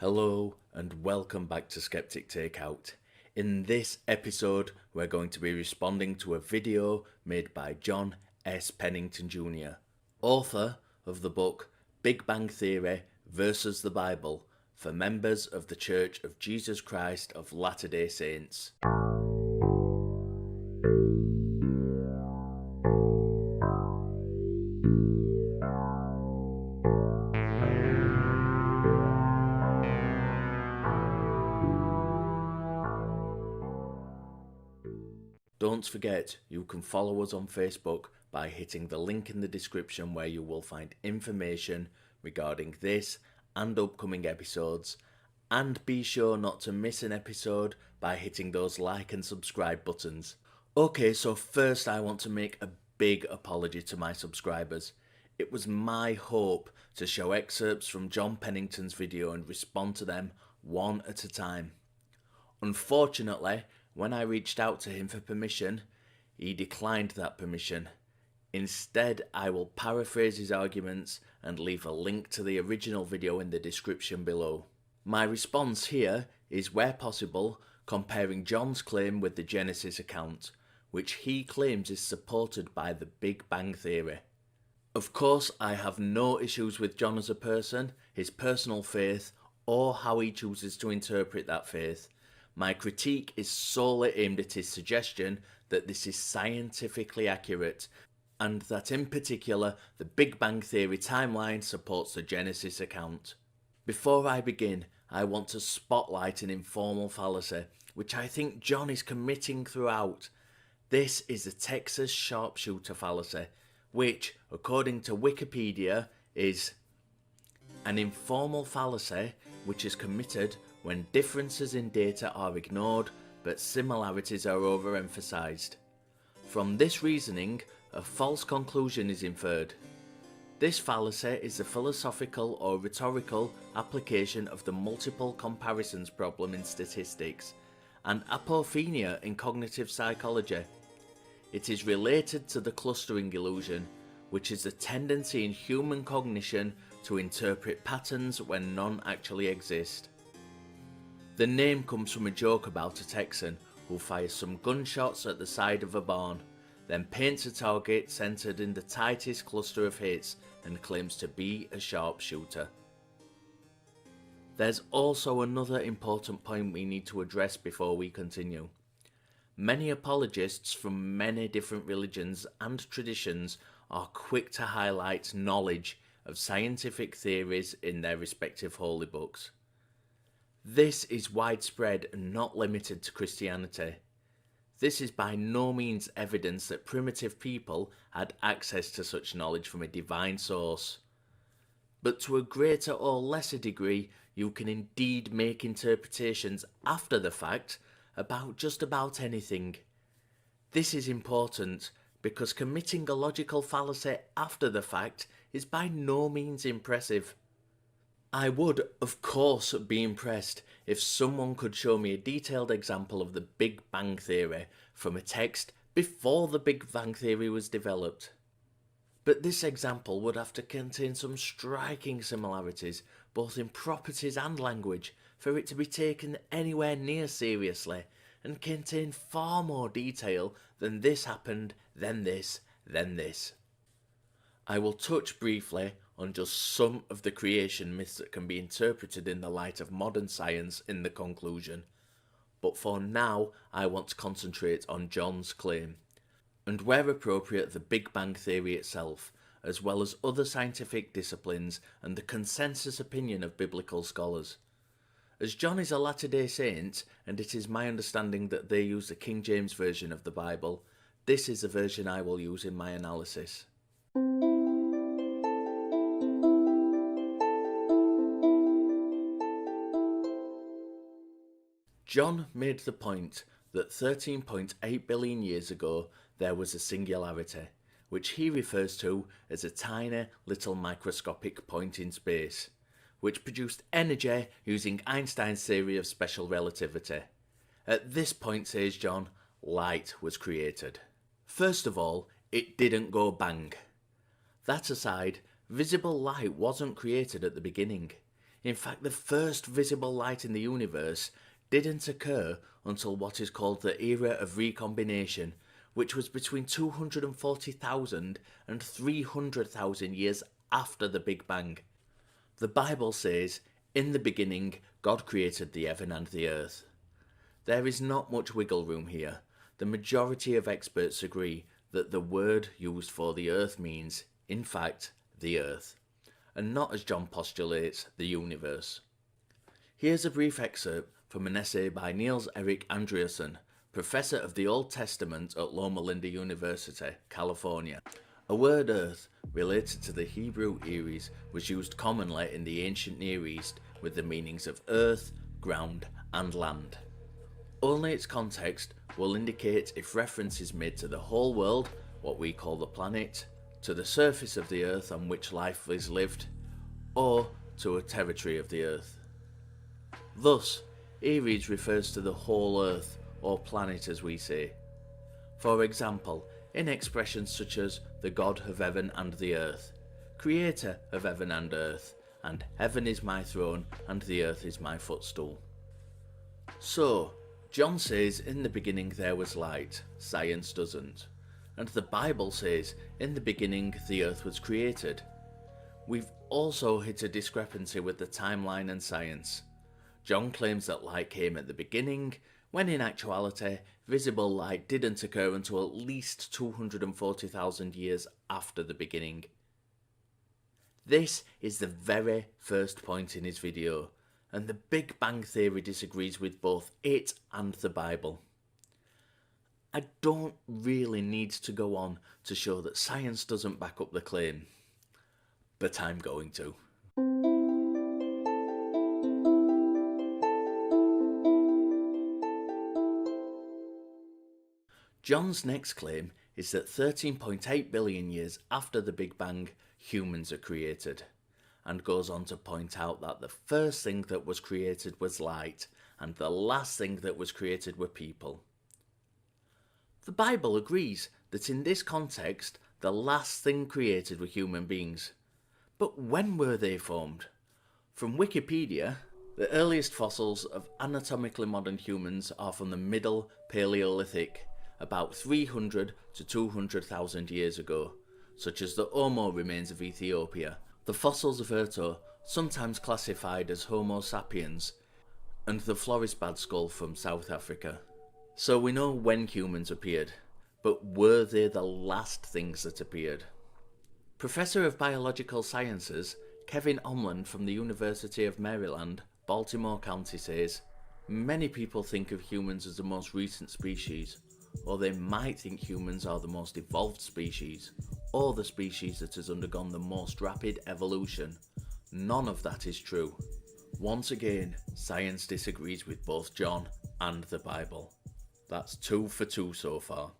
Hello and welcome back to Sceptic Takeout. In this episode, we're going to be responding to a video made by John S. Pennington Jr., author of the book Big Bang Theory versus the Bible for members of the Church of Jesus Christ of Latter-day Saints. Don't forget, you can follow us on Facebook by hitting the link in the description where you will find information regarding this and upcoming episodes, and be sure not to miss an episode by hitting those like and subscribe buttons. Okay, so first I want to make a big apology to my subscribers. It was my hope to show excerpts from John Pennington's video and respond to them one at a time. Unfortunately, when I reached out to him for permission, he declined that permission. Instead, I will paraphrase his arguments and leave a link to the original video in the description below. My response here is, where possible, comparing John's claim with the Genesis account, which he claims is supported by the Big Bang Theory. Of course, I have no issues with John as a person, his personal faith, or how he chooses to interpret that faith. My critique is solely aimed at his suggestion that this is scientifically accurate, and that in particular the Big Bang Theory timeline supports the Genesis account. Before I begin, I want to spotlight an informal fallacy, which I think John is committing throughout. This is the Texas Sharpshooter fallacy, which, according to Wikipedia, is an informal fallacy which is committed when differences in data are ignored but similarities are overemphasized. From this reasoning, a false conclusion is inferred. This fallacy is a philosophical or rhetorical application of the multiple comparisons problem in statistics and apophenia in cognitive psychology. It is related to the clustering illusion, which is a tendency in human cognition to interpret patterns when none actually exist. The name comes from a joke about a Texan who fires some gunshots at the side of a barn, then paints a target centered in the tightest cluster of hits and claims to be a sharpshooter. There's also another important point we need to address before we continue. Many apologists from many different religions and traditions are quick to highlight knowledge of scientific theories in their respective holy books. This is widespread and not limited to Christianity. This is by no means evidence that primitive people had access to such knowledge from a divine source. But to a greater or lesser degree, you can indeed make interpretations after the fact about just about anything. This is important because committing a logical fallacy after the fact is by no means impressive. I would, of course, be impressed if someone could show me a detailed example of the Big Bang Theory from a text before the Big Bang Theory was developed. But this example would have to contain some striking similarities, both in properties and language, for it to be taken anywhere near seriously, and contain far more detail than this happened, then this, then this. I will touch briefly on just some of the creation myths that can be interpreted in the light of modern science in the conclusion, but for now I want to concentrate on John's claim, and where appropriate the Big Bang Theory itself, as well as other scientific disciplines and the consensus opinion of biblical scholars. As John is a Latter-day Saint, and it is my understanding that they use the King James Version of the Bible, this is the version I will use in my analysis. John made the point that 13.8 billion years ago there was a singularity, which he refers to as a tiny little microscopic point in space, which produced energy using Einstein's theory of special relativity. At this point, says John, light was created. First of all, it didn't go bang. That aside, visible light wasn't created at the beginning. In fact, the first visible light in the universe didn't occur until what is called the era of recombination, which was between 240,000 and 300,000 years after the Big Bang. The Bible says, "In the beginning, God created the heaven and the earth." There is not much wiggle room here. The majority of experts agree that the word used for the earth means, in fact, the earth, and not, as John postulates, the universe. Here's a brief excerpt from an essay by Niels Erik Andreasen, professor of the Old Testament at Loma Linda University, California. A word earth related to the Hebrew Eres was used commonly in the ancient Near East with the meanings of earth, ground, and land. Only its context will indicate if reference is made to the whole world, what we call the planet, to the surface of the earth on which life is lived, or to a territory of the earth. Thus, Eres refers to the whole earth, or planet as we say. For example, in expressions such as the God of heaven and the earth, creator of heaven and earth, and heaven is my throne and the earth is my footstool. So, John says in the beginning there was light, science doesn't. And the Bible says in the beginning the earth was created. We've also hit a discrepancy with the timeline and science. John claims that light came at the beginning, when in actuality, visible light didn't occur until at least 240,000 years after the beginning. This is the very first point in his video, and the Big Bang Theory disagrees with both it and the Bible. I don't really need to go on to show that science doesn't back up the claim, but I'm going to. John's next claim is that 13.8 billion years after the Big Bang, humans are created, and goes on to point out that the first thing that was created was light, and the last thing that was created were people. The Bible agrees that in this context, the last thing created were human beings. But when were they formed? From Wikipedia, the earliest fossils of anatomically modern humans are from the Middle Paleolithic, about 300 to 200,000 years ago, such as the Homo remains of Ethiopia, the fossils of Erto, sometimes classified as Homo sapiens, and the Florisbad skull from South Africa. So we know when humans appeared, but were they the last things that appeared? Professor of Biological Sciences Kevin Omland from the University of Maryland, Baltimore County says, "Many people think of humans as the most recent species, or they might think humans are the most evolved species, or the species that has undergone the most rapid evolution. None of that is true." Once again, science disagrees with both John and the Bible. That's 2 for 2 so far.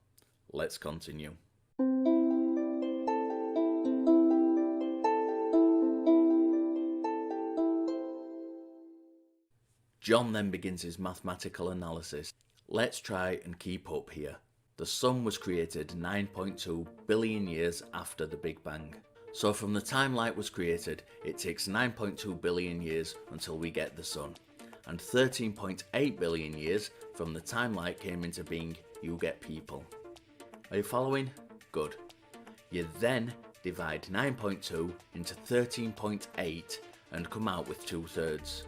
Let's continue. John then begins his mathematical analysis. Let's try and keep up here. The sun was created 9.2 billion years after the Big Bang. So from the time light was created, it takes 9.2 billion years until we get the sun. And 13.8 billion years from the time light came into being, you get people. Are you following? Good. You then divide 9.2 into 13.8 and come out with 2/3.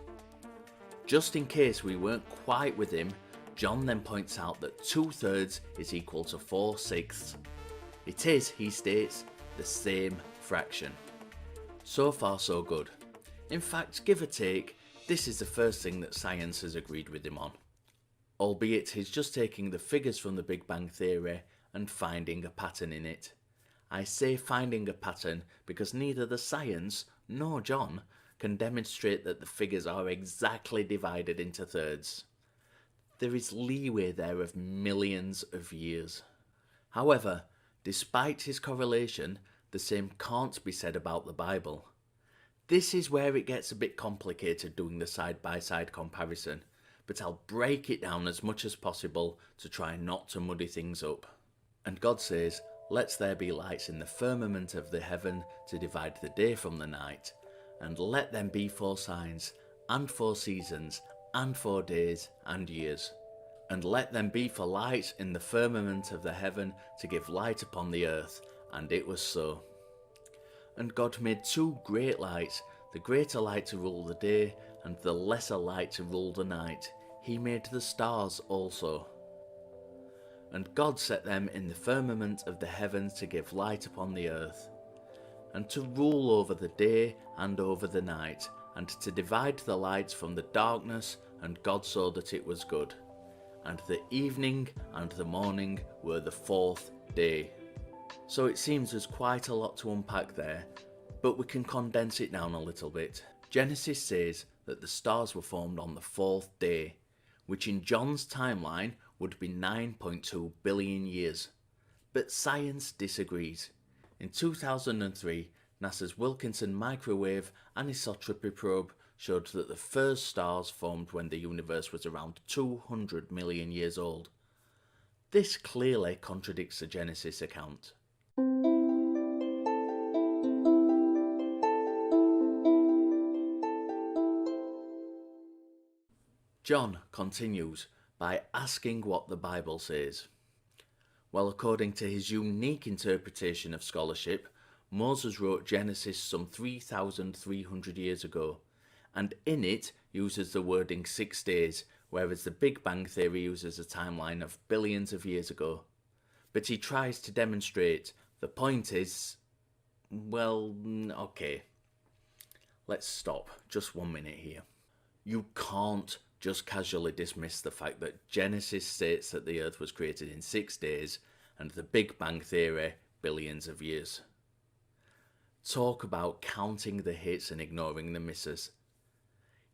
Just in case we weren't quite with him, John then points out that 2/3 is equal to 4/6. It is, he states, the same fraction. So far so good. In fact, give or take, this is the first thing that science has agreed with him on. Albeit he's just taking the figures from the Big Bang Theory and finding a pattern in it. I say finding a pattern because neither the science nor John can demonstrate that the figures are exactly divided into thirds. There is leeway there of millions of years. However, despite his correlation, the same can't be said about the Bible. This is where it gets a bit complicated doing the side-by-side comparison, but I'll break it down as much as possible to try not to muddy things up. And God says, "Let there be lights in the firmament of the heaven to divide the day from the night, and let them be for signs, and for seasons, and for days and years. And let them be for lights in the firmament of the heaven to give light upon the earth. And it was so. And God made two great lights, the greater light to rule the day, and the lesser light to rule the night. He made the stars also. And God set them in the firmament of the heavens to give light upon the earth, and to rule over the day and over the night, and to divide the light from the darkness. And God saw that it was good. And the evening and the morning were the fourth day. So it seems there's quite a lot to unpack there, but we can condense it down a little bit. Genesis says that the stars were formed on the fourth day, which in John's timeline would be 9.2 billion years. But science disagrees. In 2003, NASA's Wilkinson Microwave Anisotropy probe showed that the first stars formed when the universe was around 200 million years old. This clearly contradicts the Genesis account. John continues by asking what the Bible says. Well, according to his unique interpretation of scholarship, Moses wrote Genesis some 3,300 years ago, and in it uses the wording 6 days, whereas the Big Bang Theory uses a timeline of billions of years ago. But he tries to demonstrate the point is, well, okay. Let's stop just 1 minute here. You can't just casually dismiss the fact that Genesis states that the earth was created in 6 days and the Big Bang Theory billions of years. Talk about counting the hits and ignoring the misses.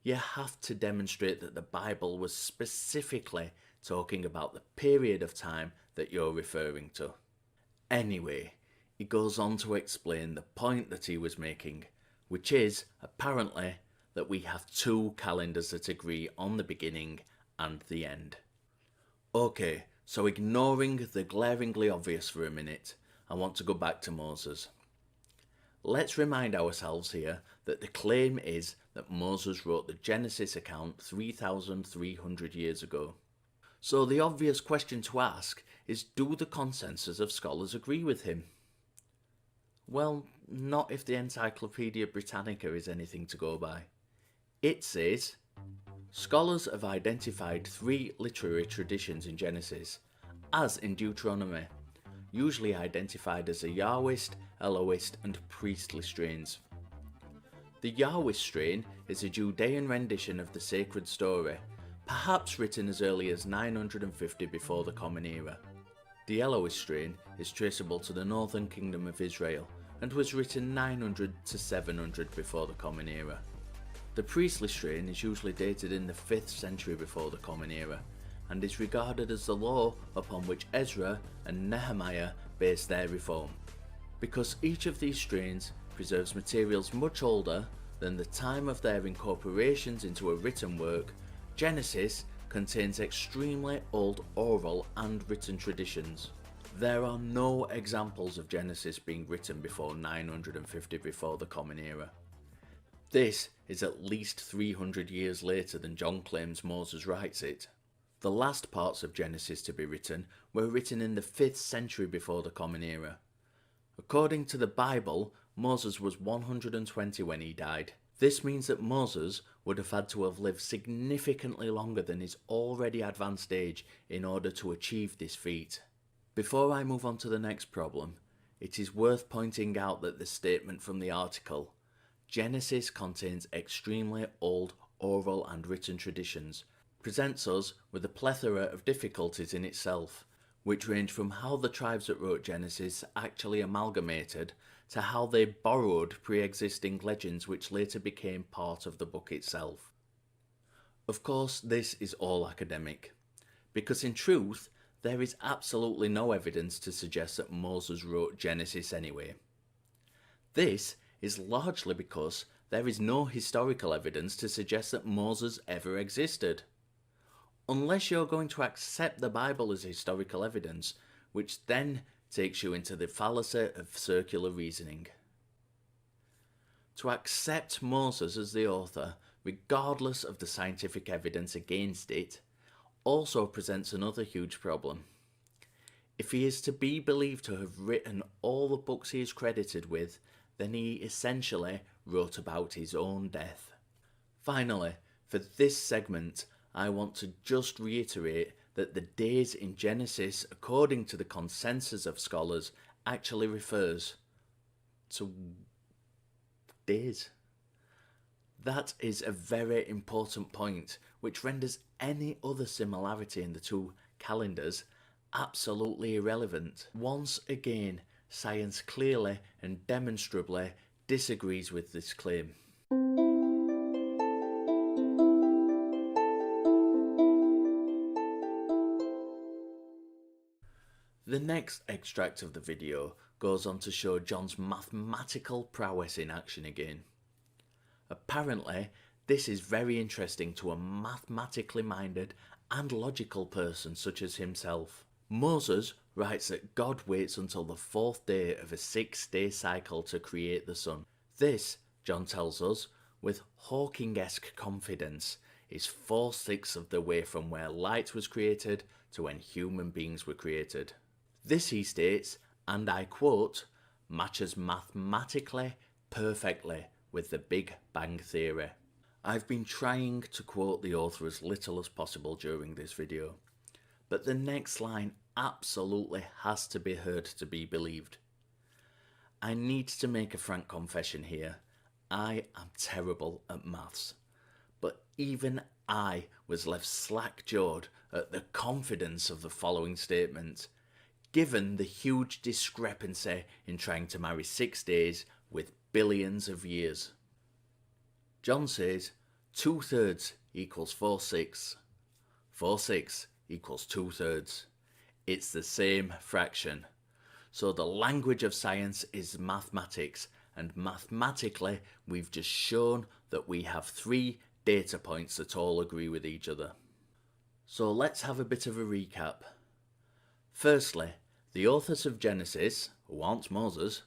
You have to demonstrate that the Bible was specifically talking about the period of time that you're referring to. Anyway, he goes on to explain the point that he was making, which is, apparently, that we have two calendars that agree on the beginning and the end. Okay, so ignoring the glaringly obvious for a minute, I want to go back to Moses. Let's remind ourselves here that the claim is that Moses wrote the Genesis account 3,300 years ago. So the obvious question to ask is, do the consensus of scholars agree with him? Well, not if the Encyclopaedia Britannica is anything to go by. It says, scholars have identified 3 literary traditions in Genesis, as in Deuteronomy, usually identified as the Yahwist, Elohist and priestly strains. The Yahwist strain is a Judean rendition of the sacred story, perhaps written as early as 950 before the Common Era. The Elohist strain is traceable to the northern kingdom of Israel and was written 900 to 700 before the Common Era. The priestly strain is usually dated in the 5th century before the Common Era, and is regarded as the law upon which Ezra and Nehemiah based their reform. Because each of these strains preserves materials much older than the time of their incorporations into a written work, Genesis contains extremely old oral and written traditions. There are no examples of Genesis being written before 950 before the Common Era. This is at least 300 years later than John claims Moses writes it. The last parts of Genesis to be written were written in the 5th century before the Common Era. According to the Bible, Moses was 120 when he died. This means that Moses would have had to have lived significantly longer than his already advanced age in order to achieve this feat. Before I move on to the next problem, it is worth pointing out that the statement from the article, Genesis contains extremely old oral and written traditions, presents us with a plethora of difficulties in itself, which range from how the tribes that wrote Genesis actually amalgamated to how they borrowed pre-existing legends which later became part of the book itself. Of course, this is all academic, because in truth, there is absolutely no evidence to suggest that Moses wrote Genesis anyway. This is largely because there is no historical evidence to suggest that Moses ever existed. Unless you're going to accept the Bible as historical evidence, which then takes you into the fallacy of circular reasoning. To accept Moses as the author, regardless of the scientific evidence against it, also presents another huge problem. If he is to be believed to have written all the books he is credited with, then he essentially wrote about his own death. Finally, for this segment, I want to just reiterate that the days in Genesis, according to the consensus of scholars, actually refers to days. That is a very important point, which renders any other similarity in the two calendars absolutely irrelevant. Once again, science clearly and demonstrably disagrees with this claim. The next extract of the video goes on to show John's mathematical prowess in action again. Apparently, this is very interesting to a mathematically minded and logical person such as himself. Moses writes that God waits until the 4th day of a 6-day cycle to create the sun. This, John tells us, with Hawking-esque confidence, is 4/6 of the way from where light was created to when human beings were created. This, he states, and I quote, matches mathematically perfectly with the Big Bang Theory. I've been trying to quote the author as little as possible during this video, but the next line absolutely has to be heard to be believed. I need to make a frank confession here. I am terrible at maths, but even I was left slack-jawed at the confidence of the following statement, given the huge discrepancy in trying to marry 6 days with billions of years. John says 2/3 equals 4/6. 4/6 equals 2/3. It's the same fraction. So the language of science is mathematics, and mathematically we've just shown that we have 3 data points that all agree with each other. So let's have a bit of a recap. Firstly, the authors of Genesis, who aren't Moses,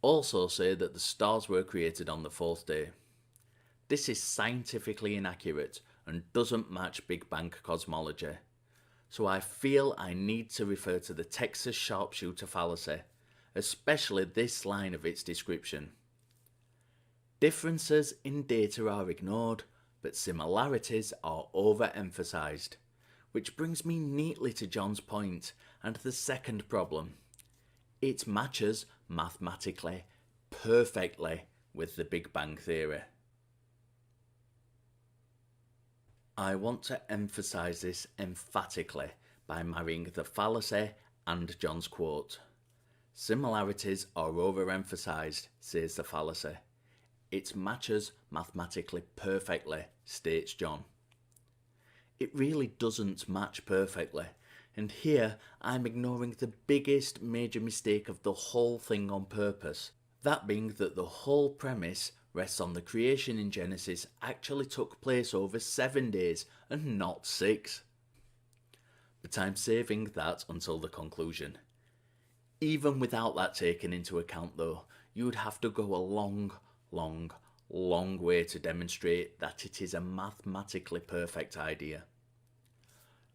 also say that the stars were created on the 4th day. This is scientifically inaccurate and doesn't match Big Bang cosmology. So I feel I need to refer to the Texas Sharpshooter fallacy, especially this line of its description. Differences in data are ignored, but similarities are overemphasized. Which brings me neatly to John's point and the second problem. It matches mathematically perfectly with the Big Bang Theory. I want to emphasize this emphatically by marrying the fallacy and John's quote. Similarities are overemphasized, says the fallacy. It matches mathematically perfectly, states John. It really doesn't match perfectly, and here I'm ignoring the biggest major mistake of the whole thing on purpose, that being that the whole premise rests on the creation in Genesis actually took place over 7 days and not 6. But I'm saving that until the conclusion. Even without that taken into account though, you'd have to go a long way to demonstrate that it is a mathematically perfect idea.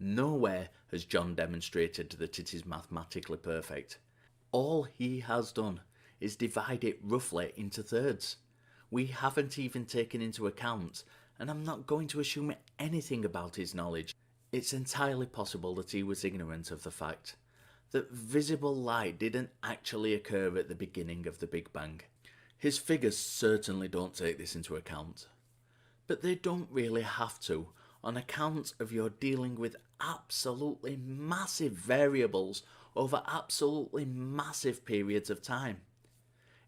Nowhere has John demonstrated that it is mathematically perfect. All he has done is divide it roughly into thirds. We haven't even taken into account, and I'm not going to assume anything about his knowledge. It's entirely possible that he was ignorant of the fact that visible light didn't actually occur at the beginning of the Big Bang. His figures certainly don't take this into account. But they don't really have to, on account of you're dealing with absolutely massive variables over absolutely massive periods of time.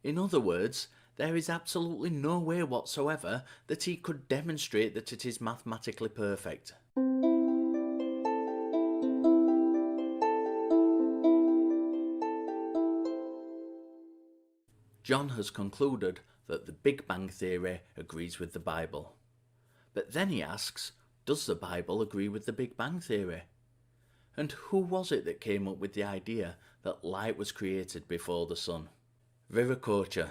In other words, there is absolutely no way whatsoever that he could demonstrate that it is mathematically perfect. John has concluded that the Big Bang Theory agrees with the Bible. But then he asks, does the Bible agree with the Big Bang Theory? And who was it that came up with the idea that light was created before the sun? Viracocha.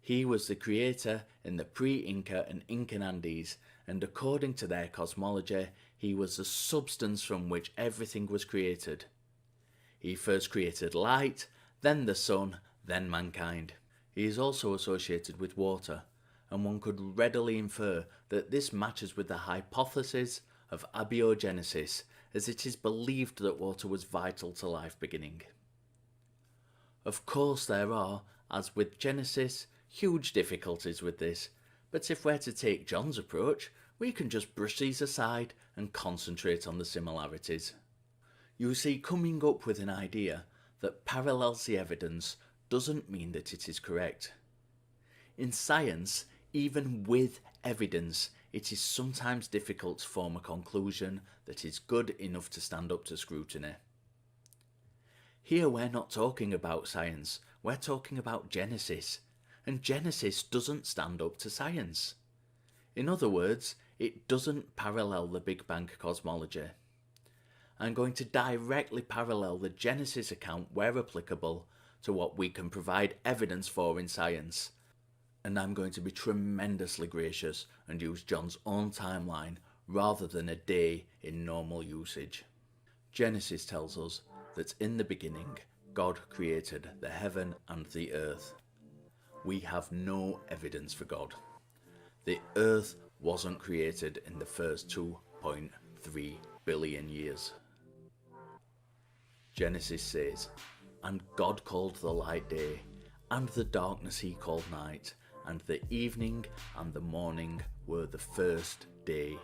He was the creator in the pre-Inca and Incan Andes, and according to their cosmology, he was the substance from which everything was created. He first created light, then the sun, then mankind. He is also associated with water, and one could readily infer that this matches with the hypothesis of abiogenesis, as it is believed that water was vital to life beginning. Of course there are, as with Genesis, huge difficulties with this, but if we're to take John's approach, we can just brush these aside and concentrate on the similarities. You see, coming up with an idea that parallels the evidence doesn't mean that it is correct. In science, even with evidence, it is sometimes difficult to form a conclusion that is good enough to stand up to scrutiny. Here we're not talking about science, we're talking about Genesis, and Genesis doesn't stand up to science. In other words, it doesn't parallel the Big Bang cosmology. I'm going to directly parallel the Genesis account where applicable to what we can provide evidence for in science, and I'm going to be tremendously gracious and use John's own timeline rather than a day in normal usage. Genesis tells us that in the beginning God created the heaven and the earth. We have no evidence for God. The earth wasn't created in the first 2.3 billion years. Genesis says, "And God called the light day, and the darkness he called night, and the evening and the morning were the first day."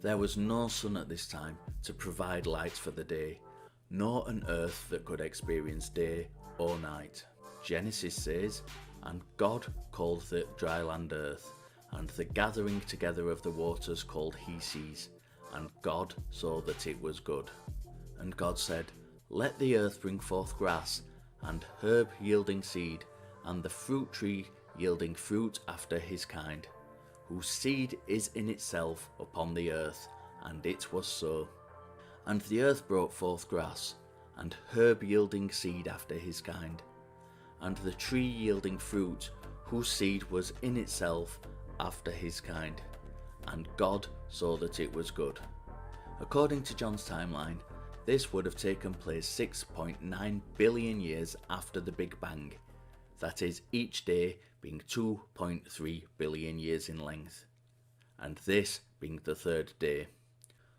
There was no sun at this time to provide light for the day, nor an earth that could experience day or night. Genesis says, "And God called the dry land earth, and the gathering together of the waters called he seas. And God saw that it was good. And God said, Let the earth bring forth grass, and herb yielding seed, and the fruit tree yielding fruit after his kind, whose seed is in itself upon the earth. And it was so. And the earth brought forth grass, and herb yielding seed after his kind, and the tree yielding fruit, whose seed was in itself after his kind. And God saw that it was good." According to John's timeline, this would have taken place 6.9 billion years after the Big Bang, that is, each day being 2.3 billion years in length, and this being the third day.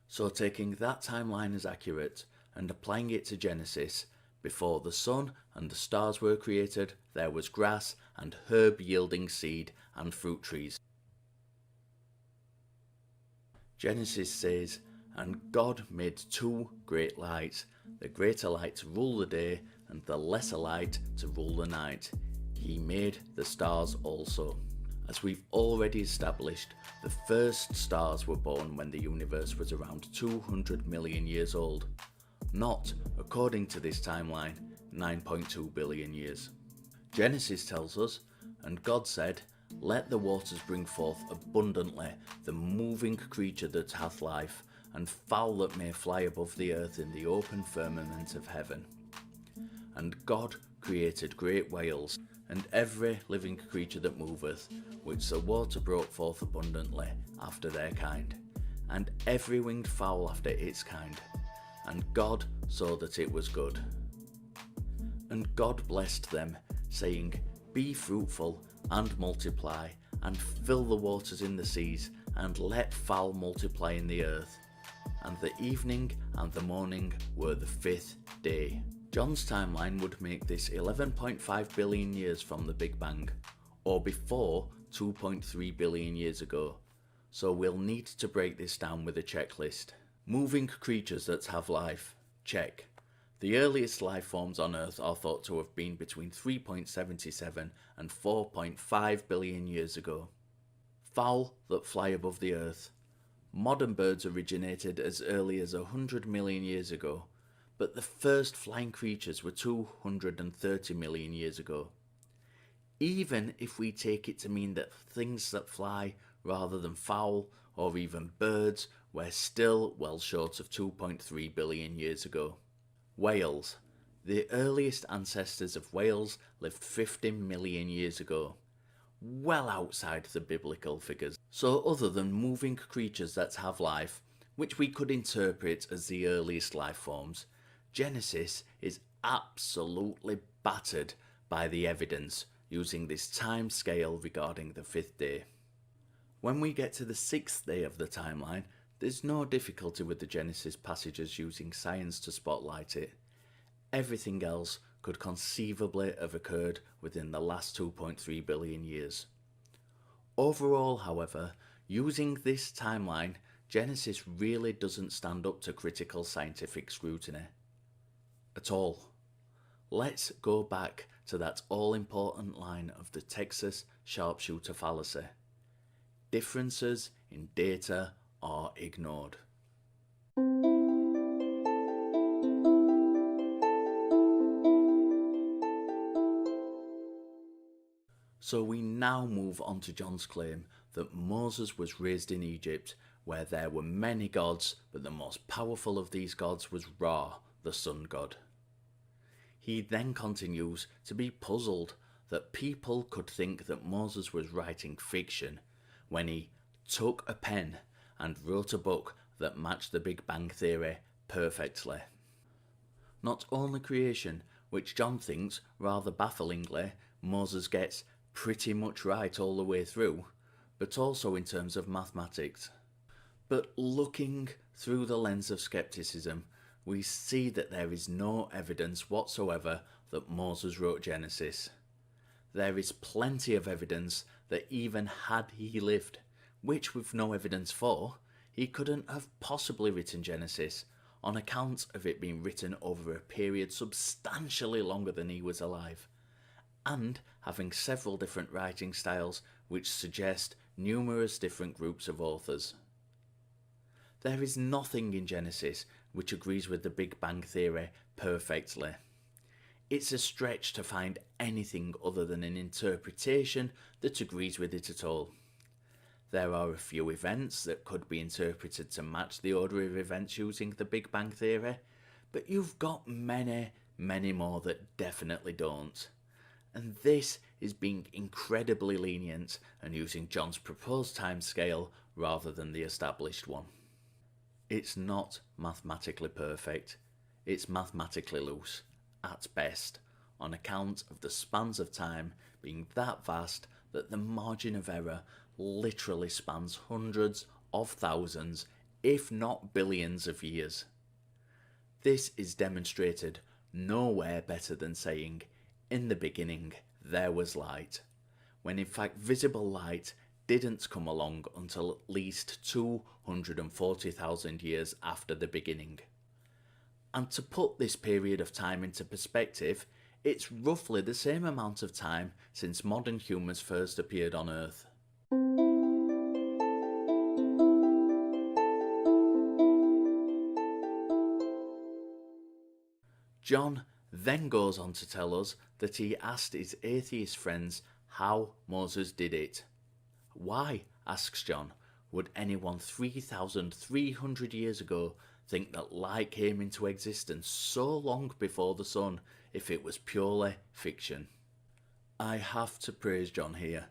So taking that timeline as accurate and applying it to Genesis, before the sun and the stars were created, there was grass and herb yielding seed and fruit trees. Genesis says, "And God made two great lights, the greater light to rule the day, and the lesser light to rule the night. He made the stars also." As we've already established, the first stars were born when the universe was around 200 million years old. Not, according to this timeline, 9.2 billion years. Genesis tells us, "And God said, Let the waters bring forth abundantly the moving creature that hath life, and fowl that may fly above the earth in the open firmament of heaven. And God created great whales, and every living creature that moveth, which the water brought forth abundantly after their kind, and every winged fowl after its kind. And God saw that it was good. And God blessed them, saying, Be fruitful, and multiply, and fill the waters in the seas, and let fowl multiply in the earth. And the evening and the morning were the fifth day." John's timeline would make this 11.5 billion years from the Big Bang, or before 2.3 billion years ago, so we'll need to break this down with a checklist. Moving creatures that have life, check. The earliest life forms on Earth are thought to have been between 3.77 and 4.5 billion years ago. Fowl that fly above the Earth. Modern birds originated as early as 100 million years ago, but the first flying creatures were 230 million years ago. Even if we take it to mean that things that fly rather than fowl, or even birds, we're still well short of 2.3 billion years ago. Whales. The earliest ancestors of whales lived 50 million years ago. well outside the biblical figures. So other than moving creatures that have life, which we could interpret as the earliest life forms, Genesis is absolutely battered by the evidence using this time scale regarding the fifth day. When we get to the sixth day of the timeline, there's no difficulty with the Genesis passages using science to spotlight it. Everything else could conceivably have occurred within the last 2.3 billion years. Overall, however, using this timeline, Genesis really doesn't stand up to critical scientific scrutiny. At all. Let's go back to that all-important line of the Texas Sharpshooter Fallacy. Differences in data are ignored. So we now move on to John's claim that Moses was raised in Egypt, where there were many gods, but the most powerful of these gods was Ra, the sun god. He then continues to be puzzled that people could think that Moses was writing fiction when he took a pen and wrote a book that matched the Big Bang Theory perfectly. Not only creation, which John thinks, rather bafflingly, Moses gets pretty much right all the way through, but also in terms of mathematics. But looking through the lens of skepticism, we see that there is no evidence whatsoever that Moses wrote Genesis. There is plenty of evidence that even had he lived, which we've no evidence for, he couldn't have possibly written Genesis, on account of it being written over a period substantially longer than he was alive, and having several different writing styles which suggest numerous different groups of authors. There is nothing in Genesis which agrees with the Big Bang Theory perfectly. It's a stretch to find anything other than an interpretation that agrees with it at all. There are a few events that could be interpreted to match the order of events using the Big Bang Theory, but you've got many, many more that definitely don't. And this is being incredibly lenient and using John's proposed timescale rather than the established one. It's not mathematically perfect, it's mathematically loose, at best, on account of the spans of time being that vast that the margin of error literally spans hundreds of thousands, if not billions of years. This is demonstrated nowhere better than saying, in the beginning there was light, when in fact visible light didn't come along until at least 240,000 years after the beginning. And to put this period of time into perspective, it's roughly the same amount of time since modern humans first appeared on Earth. John then goes on to tell us that he asked his atheist friends how Moses did it. Why, asks John, would anyone 3,300 years ago think that light came into existence so long before the sun if it was purely fiction? I have to praise John here.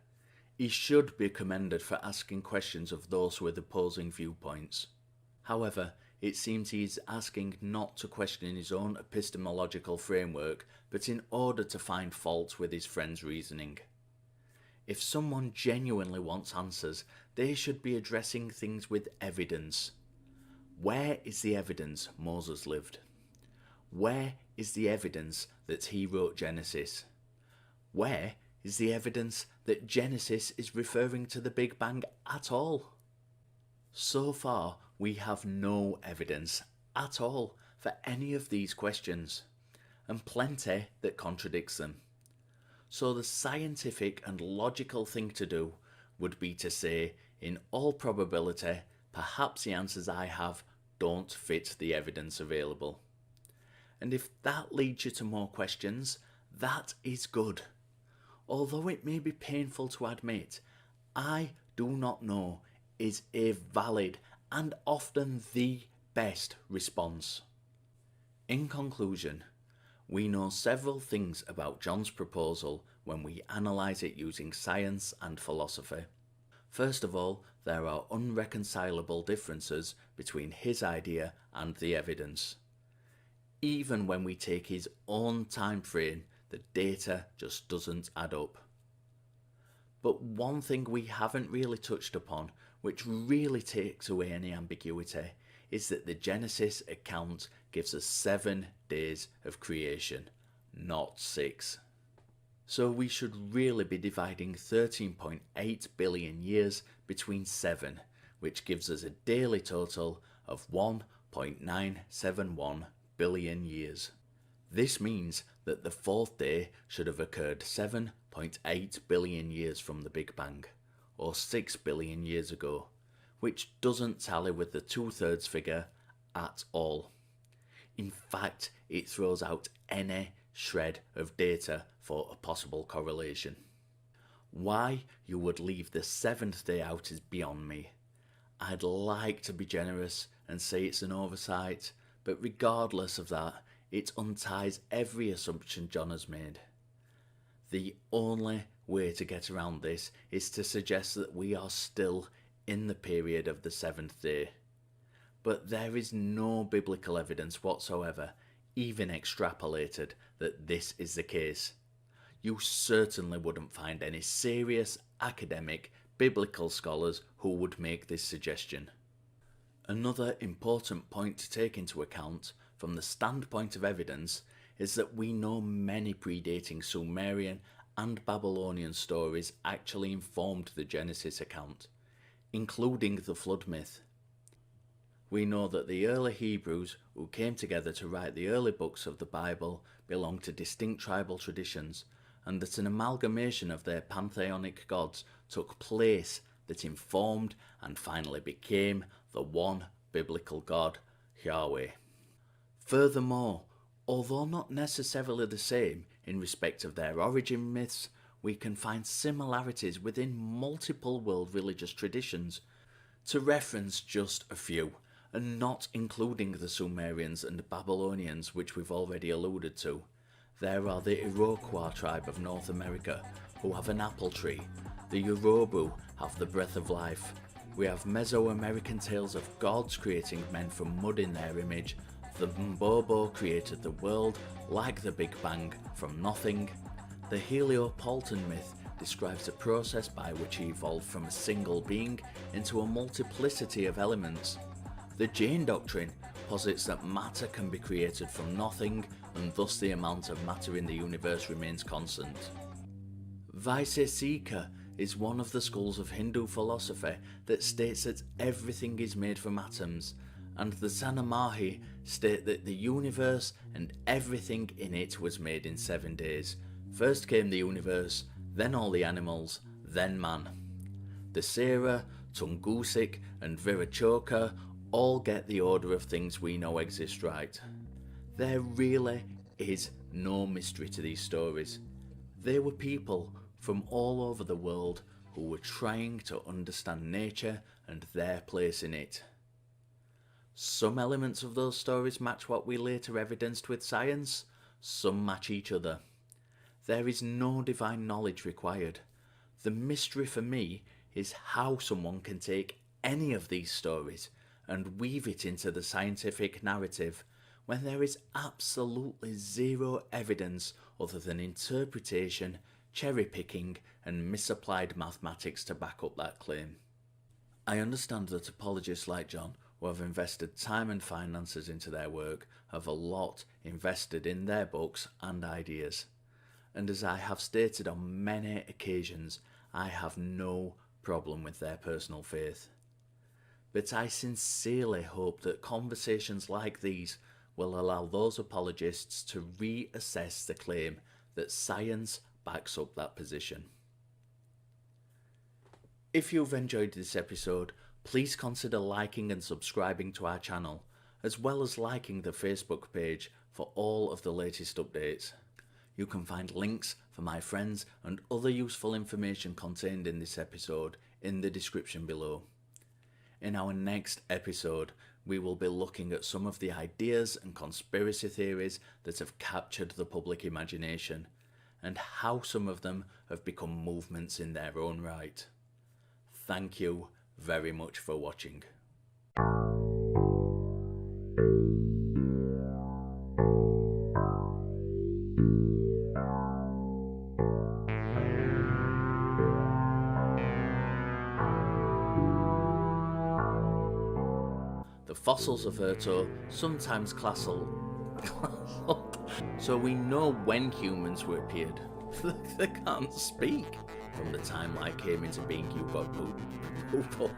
He should be commended for asking questions of those with opposing viewpoints. However, it seems he is asking not to question his own epistemological framework, but in order to find fault with his friend's reasoning. If someone genuinely wants answers, they should be addressing things with evidence. Where is the evidence Moses lived? Where is the evidence that he wrote Genesis? Where is the evidence that Genesis is referring to the Big Bang at all? So far, we have no evidence at all for any of these questions, and plenty that contradicts them. So the scientific and logical thing to do would be to say, in all probability, perhaps the answers I have don't fit the evidence available. And if that leads you to more questions, that is good. Although it may be painful to admit, I do not know is a valid and often the best response. In conclusion, we know several things about John's proposal when we analyse it using science and philosophy. First of all, there are unreconcilable differences between his idea and the evidence. Even when we take his own time frame, the data just doesn't add up. But one thing we haven't really touched upon, which really takes away any ambiguity, is that the Genesis account gives us 7 days of creation, not 6. So we should really be dividing 13.8 billion years between 7, which gives us a daily total of 1.971 billion years. This means that the 4th day should have occurred 7.8 billion years from the Big Bang, or 6 billion years ago, which doesn't tally with the 2/3 figure at all. In fact, it throws out any shred of data for a possible correlation. Why you would leave the 7th day out is beyond me. I'd like to be generous and say it's an oversight, but regardless of that, it unties every assumption John has made. The only way to get around this is to suggest that we are still in the period of the 7th day. But there is no biblical evidence whatsoever, even extrapolated, that this is the case. You certainly wouldn't find any serious academic biblical scholars who would make this suggestion. Another important point to take into account from the standpoint of evidence is that we know many predating Sumerian and Babylonian stories actually informed the Genesis account, including the flood myth. We know that the early Hebrews who came together to write the early books of the Bible belonged to distinct tribal traditions, and that an amalgamation of their pantheonic gods took place that informed and finally became the one biblical God, Yahweh. Furthermore, although not necessarily the same in respect of their origin myths, we can find similarities within multiple world religious traditions. To reference just a few, and not including the Sumerians and Babylonians, which we've already alluded to, there are the Iroquois tribe of North America, who have an apple tree. The Yoruba have the breath of life. We have Mesoamerican tales of gods creating men from mud in their image. The Mbobo created the world, like the Big Bang, from nothing. The Heliopolitan myth describes the process by which he evolved from a single being into a multiplicity of elements. The Jain doctrine posits that matter can be created from nothing, and thus the amount of matter in the universe remains constant. Vaisesika is one of the schools of Hindu philosophy that states that everything is made from atoms, and the Sanamahi state that the universe and everything in it was made in 7 days. First came the universe, then all the animals, then man. The Sera, Tungusic and Viracocha all get the order of things we know exist right. There really is no mystery to these stories. They were people from all over the world who were trying to understand nature and their place in it. Some elements of those stories match what we later evidenced with science, some match each other. There is no divine knowledge required. The mystery for me is how someone can take any of these stories and weave it into the scientific narrative when there is absolutely zero evidence other than interpretation, cherry-picking and misapplied mathematics to back up that claim. I understand that apologists like John, who have invested time and finances into their work, have a lot invested in their books and ideas. And as I have stated on many occasions, I have no problem with their personal faith. But I sincerely hope that conversations like these will allow those apologists to reassess the claim that science backs up that position. If you've enjoyed this episode, please consider liking and subscribing to our channel, as well as liking the Facebook page for all of the latest updates. You can find links for my friends and other useful information contained in this episode in the description below. In our next episode, we will be looking at some of the ideas and conspiracy theories that have captured the public imagination, and how some of them have become movements in their own right. Thank you very much for watching. The fossils of Erto sometimes class up, so we know when humans were appeared. They can't speak. From the time light came into being, you got poople.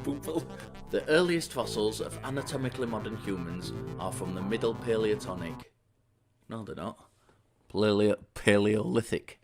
Poople. The earliest fossils of anatomically modern humans are from the Middle Paleolithic. No, they're not. Paleolithic.